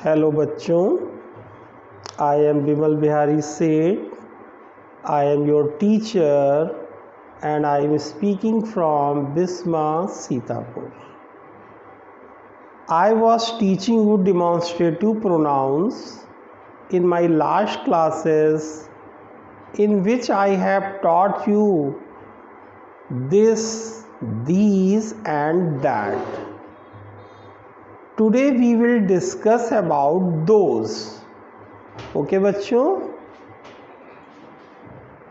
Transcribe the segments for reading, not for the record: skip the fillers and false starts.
Hello बच्चों, I am विमल बिहारी सेठ. I am your teacher and I am speaking from Bisma, Sitapur. I was teaching you demonstrative pronouns in my last classes, in which I have taught you this, these and that. Today we will discuss about those. Okay बच्चों,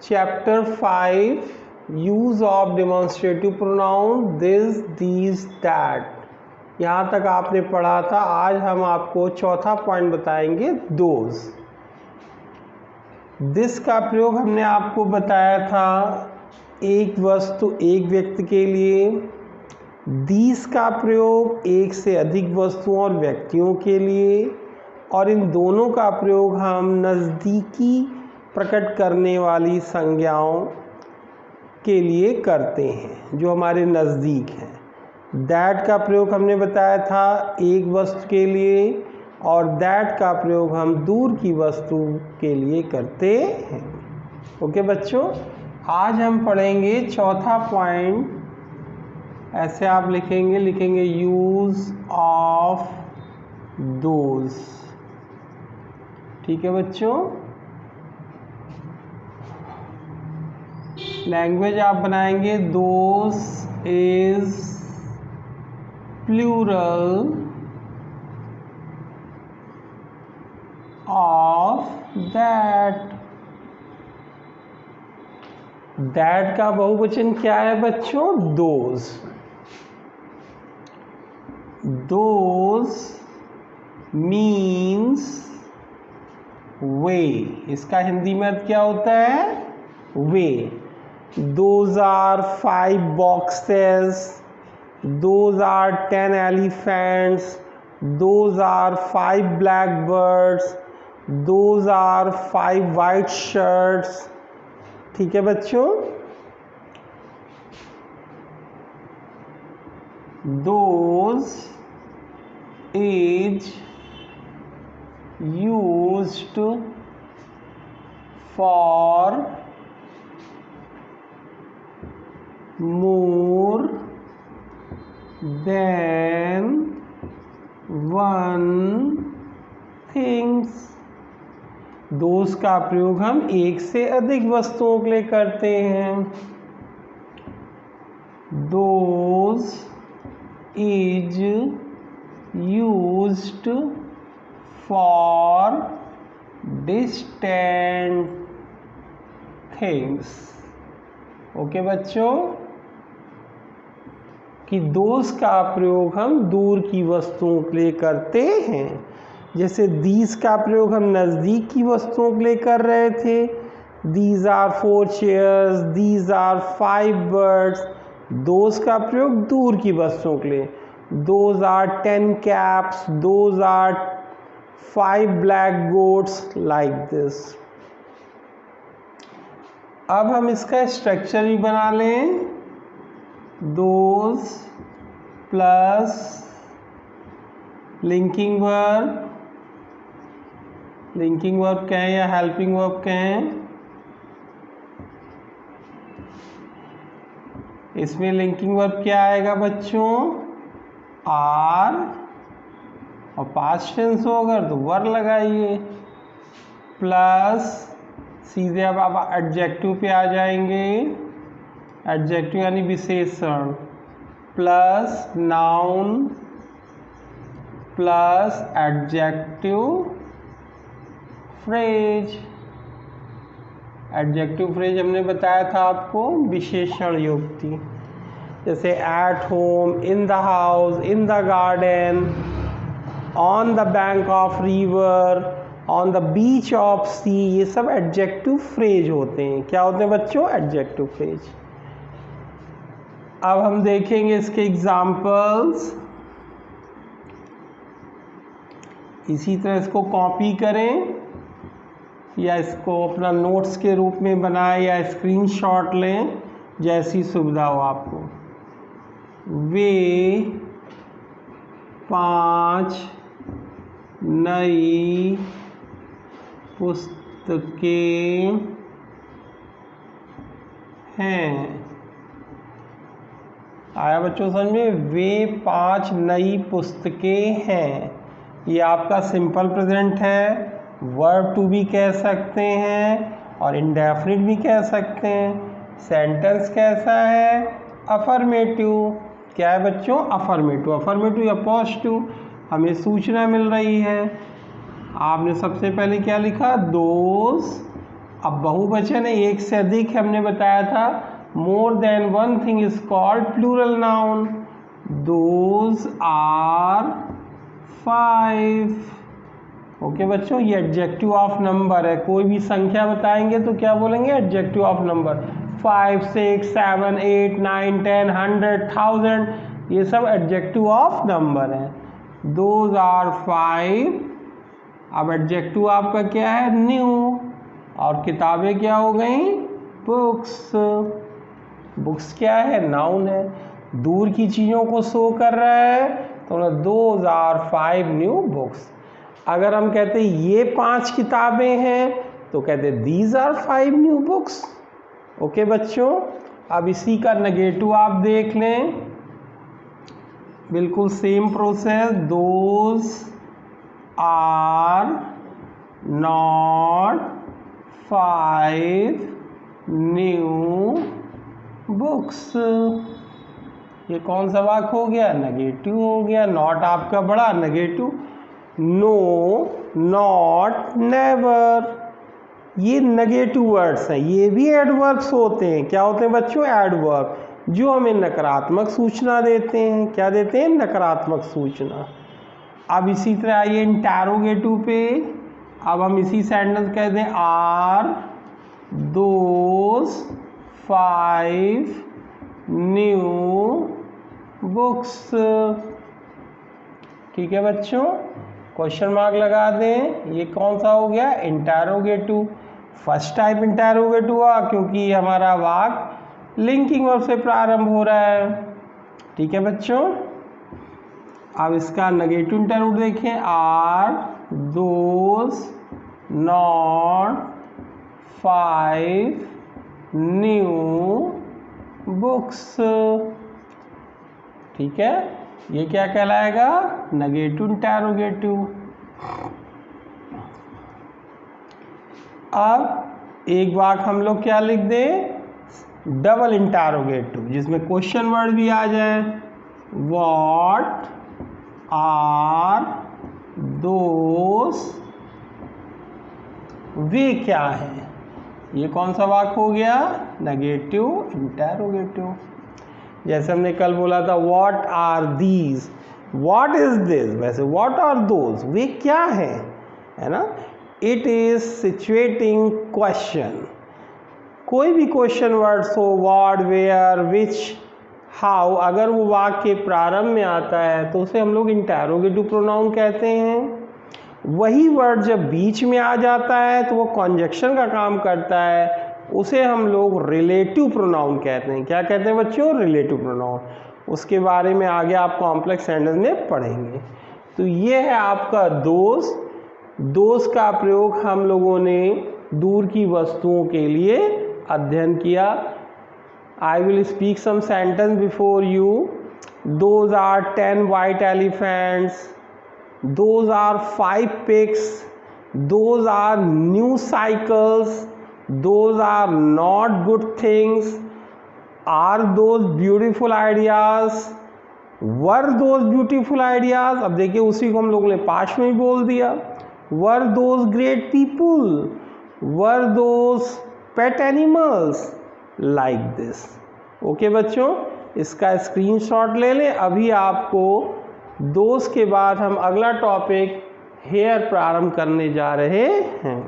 Chapter 5 Use of Demonstrative Pronoun this, these, that. यहाँ तक आपने पढ़ा था. आज हम आपको चौथा पॉइंट बताएंगे those. This का प्रयोग हमने आपको बताया था एक वस्तु एक व्यक्ति के लिए. These का प्रयोग एक से अधिक वस्तुओं और व्यक्तियों के लिए. और इन दोनों का प्रयोग हम नज़दीकी प्रकट करने वाली संज्ञाओं के लिए करते हैं जो हमारे नज़दीक हैं. दैट का प्रयोग हमने बताया था एक वस्तु के लिए, और दैट का प्रयोग हम दूर की वस्तु के लिए करते हैं. ओके बच्चों, आज हम पढ़ेंगे चौथा पॉइंट. ऐसे आप लिखेंगे यूज़ ऑफ दोज. ठीक है बच्चों. लैंग्वेज आप बनाएंगे those is plural of that. That का बहुवचन क्या है बच्चों? दोज. Those means they. इसका हिंदी में अर्थ क्या होता है? वे. Those are 5 boxes. Those are 10 elephants. Those are 5 blackbirds. Those are 5 white shirts. ठीक है बच्चों. Those is used for more than one things. दोष का प्रयोग हम एक से अधिक वस्तुओं के लिए करते हैं. दोष is used for distant things. Okay बच्चों, कि दोष का प्रयोग हम दूर की वस्तुओं के लिए करते हैं. जैसे दीज का प्रयोग हम नज़दीक की वस्तुओं के लिए कर रहे थे. These are 4 chairs. These are 5 birds. Those का प्रयोग दूर की वस्तुओं के लिए. Those are 10 caps. Those are 5 black goats. Like this. अब हम इसका स्ट्रक्चर भी बना लें. Those plus linking verb. Linking verb कहें या हेल्पिंग वर्ब कहें. इसमें लिंकिंग वर्ब क्या आएगा बच्चों? आर, और पास्ट टेंस हो अगर तो वर लगाइए. प्लस सीधे अब आप एडजेक्टिव पे आ जाएंगे. एडजेक्टिव यानी विशेषण. Plus noun plus adjective phrase. Adjective phrase हमने बताया था आपको विशेषण युक्ति. जैसे at home, in the house, in the garden, on the bank of river, on the beach of sea. ये सब एडजेक्टिव फ्रेज होते हैं. क्या होते हैं बच्चों? Adjective phrase. अब हम देखेंगे इसके एग्जाम्पल्स. इसी तरह इसको कॉपी करें या इसको अपना नोट्स के रूप में बनाएं या स्क्रीनशॉट लें, जैसी सुविधा हो आपको. वे 5 नई पुस्तकें हैं। आया बच्चों समझ में? वे 5 नई पुस्तकें हैं। ये आपका सिंपल प्रेजेंट है, वर्ब टू भी कह सकते हैं और इंडेफिनिट भी कह सकते हैं। सेंटेंस कैसा है? अफर्मेटिव। क्या है बच्चों? अफर्मेटिव। अफर्मेटिव या पॉजिटिव। हमें सूचना मिल रही है। आपने सबसे पहले क्या लिखा? दोज। अब बहुवचन है, एक से अधिक, हमने बताया था more than one thing is called plural noun. Those are 5। Okay बच्चों, ये एडजेक्टिव ऑफ नंबर है। कोई भी संख्या बताएंगे तो क्या बोलेंगे? Adjective of number. 5, 6, 7, 8, 9, 10, 100, 1000, ये सब एडजेक्टिव ऑफ नंबर है। Those are 5। अब एडजेक्टिव आपका क्या है? न्यू। और किताबें क्या हो गई? बुक्स। बुक्स क्या है? नाउन है। दूर की चीज़ों को शो कर रहा है तो दोज आर 5 न्यू बुक्स। अगर हम कहते ये 5 किताबें हैं तो कहते these are 5 new books. Okay बच्चों, अब इसी का नेगेटिव आप देख लें। बिल्कुल same process. Those are not 5 new books. ये कौन सा वाक्य हो गया? नेगेटिव हो गया। नॉट आपका बड़ा नेगेटिव। नो, नॉट, नेवर, ये नेगेटिव वर्ड्स हैं। ये भी एडवर्ब्स होते हैं। क्या होते हैं बच्चों? एडवर्ब, जो हमें नकारात्मक सूचना देते हैं। क्या देते हैं? नकारात्मक सूचना। अब इसी तरह आइए इंटरोगेटिव पे। अब हम इसी सेंटेंस कहते हैं आर दोज 5 न्यू बुक्स। ठीक है बच्चों, क्वेश्चन मार्क लगा दें। ये कौन सा हो गया? इंटरोगेटिव। फर्स्ट टाइप इंटरोगेटिव हुआ क्योंकि हमारा वाक्य लिंकिंग वर्ब से प्रारंभ हो रहा है। ठीक है बच्चों, अब इसका नेगेटिव इंटरोगेटिव देखें। Are those not 5 new books. ठीक है, ये क्या कहलाएगा? Negative interrogative. अब एक वाक्य हम लोग क्या लिख दें? डबल इंटरोगेटिव, जिसमें क्वेश्चन वर्ड भी आ जाए। व्हाट आर दोस, वे क्या है? ये कौन सा वाक्य हो गया? Negative interrogative. जैसे हमने कल बोला था what are these, what is this, वैसे व्हाट आर दोज, वे क्या हैं, है ना। It is situating question. कोई भी क्वेश्चन वर्ड्स हो, व्हाट, वेयर, विच, हाउ, अगर वो वाक्य के प्रारंभ में आता है तो उसे हम लोग इंटरोगेटिव प्रोनाउन कहते हैं। वही वर्ड जब बीच में आ जाता है तो वो कॉन्जक्शन का काम करता है, उसे हम लोग रिलेटिव प्रोनाउन कहते हैं। क्या कहते हैं बच्चों? Relative pronoun. उसके बारे में आगे आप कॉम्प्लेक्स सेंटेंस में पढ़ेंगे। तो ये है आपका दोस्त। दोस्त का प्रयोग हम लोगों ने दूर की वस्तुओं के लिए अध्ययन किया। I will speak some sentence before you. Those are 10 white elephants. Those are 5 pigs. Those are new cycles. Those are not good things. Are those beautiful ideas? Were those beautiful ideas? अब देखिए उसी को हम लोगों ने past में ही बोल दिया। Were those great people? Were those pet animals? Like this. Okay बच्चों, इसका स्क्रीनशॉट ले लें। अभी आपको दोस्त के बाद हम अगला टॉपिक हेयर प्रारंभ करने जा रहे हैं।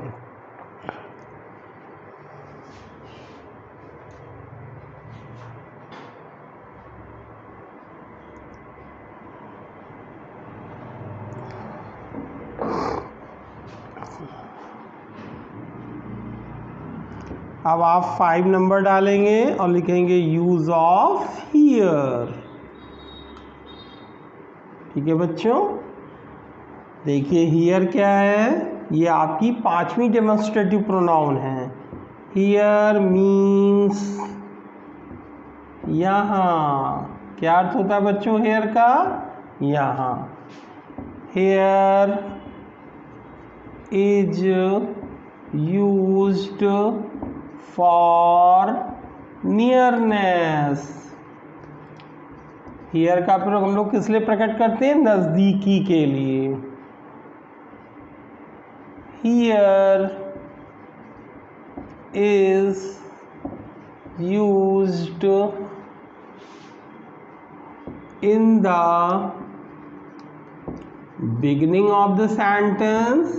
अब आप 5 नंबर डालेंगे और लिखेंगे यूज ऑफ हियर। ठीक है बच्चों, देखिए हियर क्या है, ये आपकी 5वीं डेमोन्स्ट्रेटिव प्रोनाउन है। हियर मीन्स यहाँ। क्या अर्थ होता है बच्चों हेयर का? यहाँ। Here is used for nearness. Here का प्रयोग हम लोग किस लिए प्रकट करते हैं? नजदीकी के लिए। Here is used in the beginning of the sentence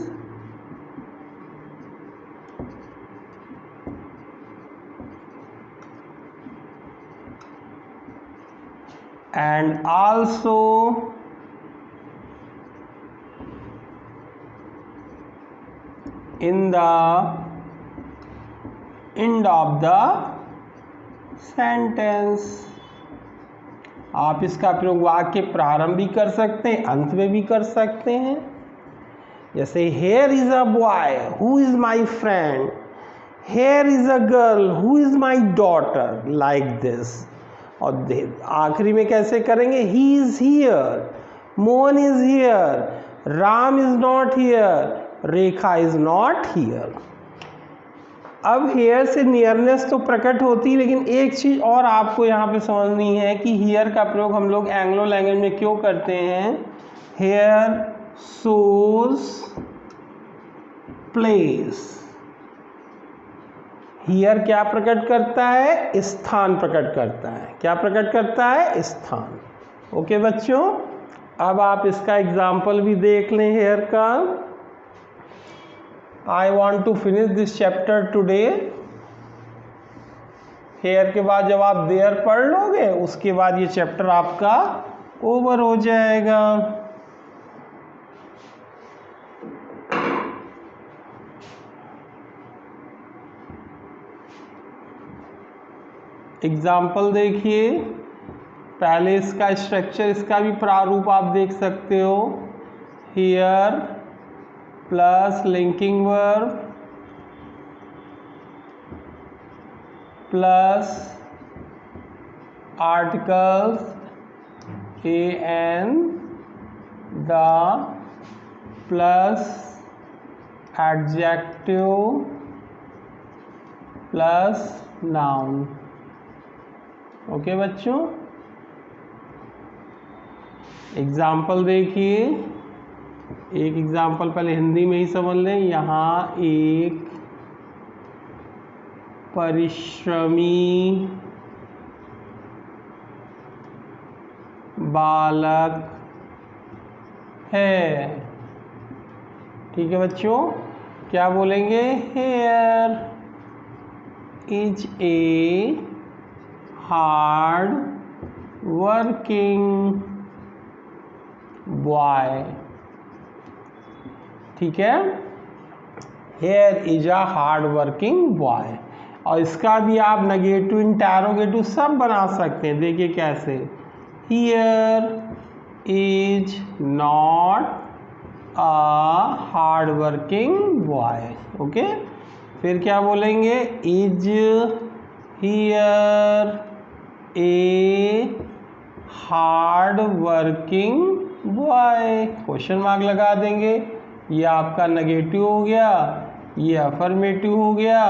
and also in the end of the sentence. आप इसका प्रयोग वाक्य प्रारंभ भी कर सकते हैं, अंत में भी कर सकते हैं। जैसे here is a boy who is my friend, here is a girl who is my daughter, like this. और आखिरी में कैसे करेंगे? He is here, Mohan is here, Ram is not here, Rekha is not here. अब हेयर से nearness तो प्रकट होती है, लेकिन एक चीज़ और आपको यहाँ पे समझनी है कि हियर का प्रयोग हम लोग एंग्लो लैंग्वेज में क्यों करते हैं। Hair shows place. हियर क्या प्रकट करता है? स्थान प्रकट करता है। क्या प्रकट करता है? स्थान। ओके बच्चों, अब आप इसका एग्जाम्पल भी देख लें हेयर का। I want to finish this chapter today। Here के बाद जब आप देयर पढ़ लोगे उसके बाद ये चैप्टर आपका ओवर हो जाएगा। एग्जाम्पल देखिए, पहले इसका स्ट्रक्चर, इसका भी प्रारूप आप देख सकते हो। Here plus linking verb plus articles a an the plus adjective plus noun. Okay बच्चों, एग्जाम्पल देखिए। एक एग्जाम्पल पहले हिंदी में ही समझ लें। यहाँ एक परिश्रमी बालक है। ठीक है बच्चों, क्या बोलेंगे? Here is a hard working boy. ठीक है, here is a hard working boy. और इसका भी आप नेगेटिव, इंटरोगेटिव सब बना सकते हैं। देखिए कैसे। Here is not a hard working boy. Okay, फिर क्या बोलेंगे? Is here a hard working boy. Question mark लगा देंगे। ये आपका नेगेटिव हो गया, ये अफर्मेटिव हो गया,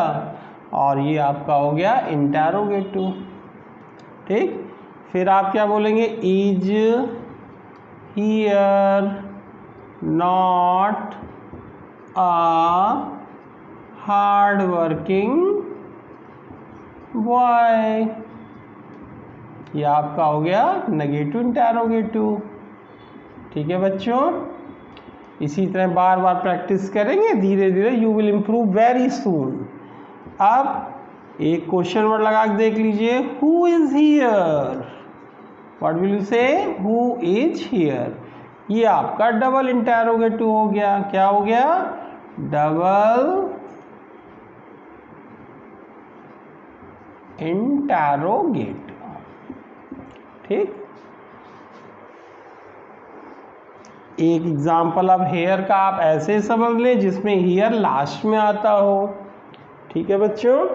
और ये आपका हो गया इंटरोगेटिव। ठीक, फिर आप क्या बोलेंगे? Is here not a hard working boy. ये आपका हो गया नेगेटिव इंटरोगेटिव। ठीक है बच्चों, इसी तरह बार बार प्रैक्टिस करेंगे, धीरे धीरे you will improve very soon. अब एक क्वेश्चन वर्ड लगा के देख लीजिए। Who is here? What will you say? Who is here. ये आपका डबल इंटरोगेटिव हो गया। क्या हो गया? Double interrogative. ठीक, एक एग्जाम्पल अब हेयर का आप ऐसे समझ लें जिसमें हेयर लास्ट में आता हो। ठीक है बच्चों,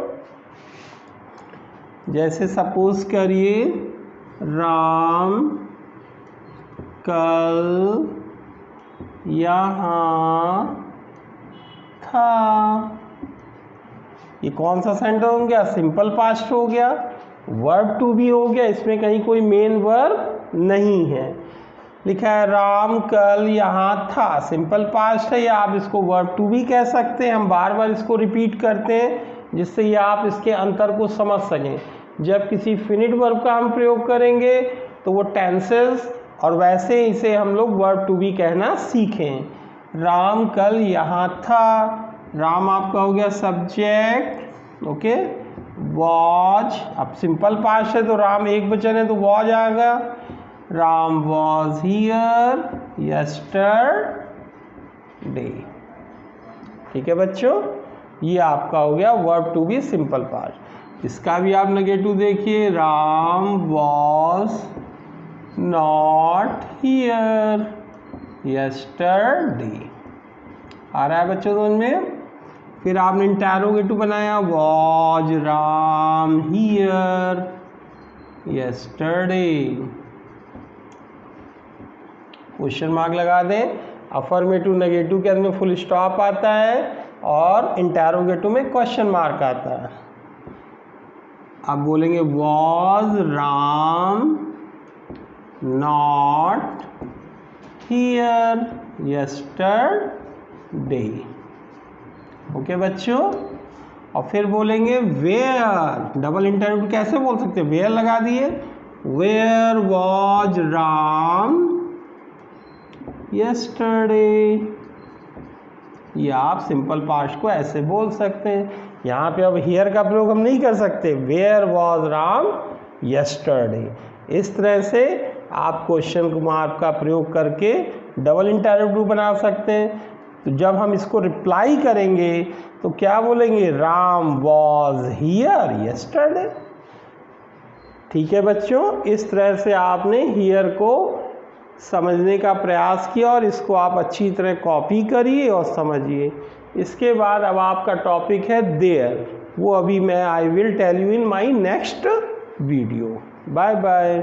जैसे सपोज करिए राम कल यहाँ था। ये कौन सा सेंटेंस हो गया? सिंपल पास्ट हो गया, वर्ब टू बी हो गया, इसमें कहीं कोई मेन वर्ब नहीं है। लिखा है राम कल यहाँ था, सिंपल पास्ट है, या आप इसको वर्ब टू बी कह सकते हैं। हम बार बार इसको रिपीट करते हैं जिससे ये आप इसके अंतर को समझ सकें। जब किसी फिनिट वर्ब का हम प्रयोग करेंगे तो वो टेंसेस, और वैसे इसे हम लोग वर्ब टू बी कहना सीखें। राम कल यहाँ था, राम आपका हो गया सब्जेक्ट, ओके। वॉज, अब सिंपल पास्ट है तो राम एक वचन है तो वॉज आएगा। Ram was here yesterday. ठीक है बच्चों, ये आपका हो गया verb to be simple past. इसका भी आप नेगेटिव देखिए, Ram was not here yesterday. आ रहा है बच्चों समझ में? फिर आपने इंटरोगेटिव बनाया, was Ram here yesterday, question mark लगा दें। अफर्मेटिव नेगेटिव के अंदर में फुल स्टॉप आता है और इंटरोगेटिव में क्वेश्चन मार्क आता है। आप बोलेंगे was Ram not here yesterday. Okay बच्चों, और फिर बोलेंगे वेयर, डबल इंटरव्यू कैसे बोल सकते हैं? वेयर लगा दिए, वेयर वॉज राम यस्टरडे। ये आप सिंपल पास्ट को ऐसे बोल सकते हैं। यहाँ पे अब हियर का प्रयोग हम नहीं कर सकते, वेयर वॉज राम यस्टरडे। इस तरह से आप क्वेश्चन मार्क का प्रयोग करके डबल इंटरव्यू बना सकते हैं। तो जब हम इसको रिप्लाई करेंगे तो क्या बोलेंगे? Ram was here yesterday. ठीक है बच्चों, इस तरह से आपने हियर को समझने का प्रयास किया और इसको आप अच्छी तरह कॉपी करिए और समझिए। इसके बाद अब आपका टॉपिक है देयर, वो अभी मैं I will tell you in my next video. Bye bye.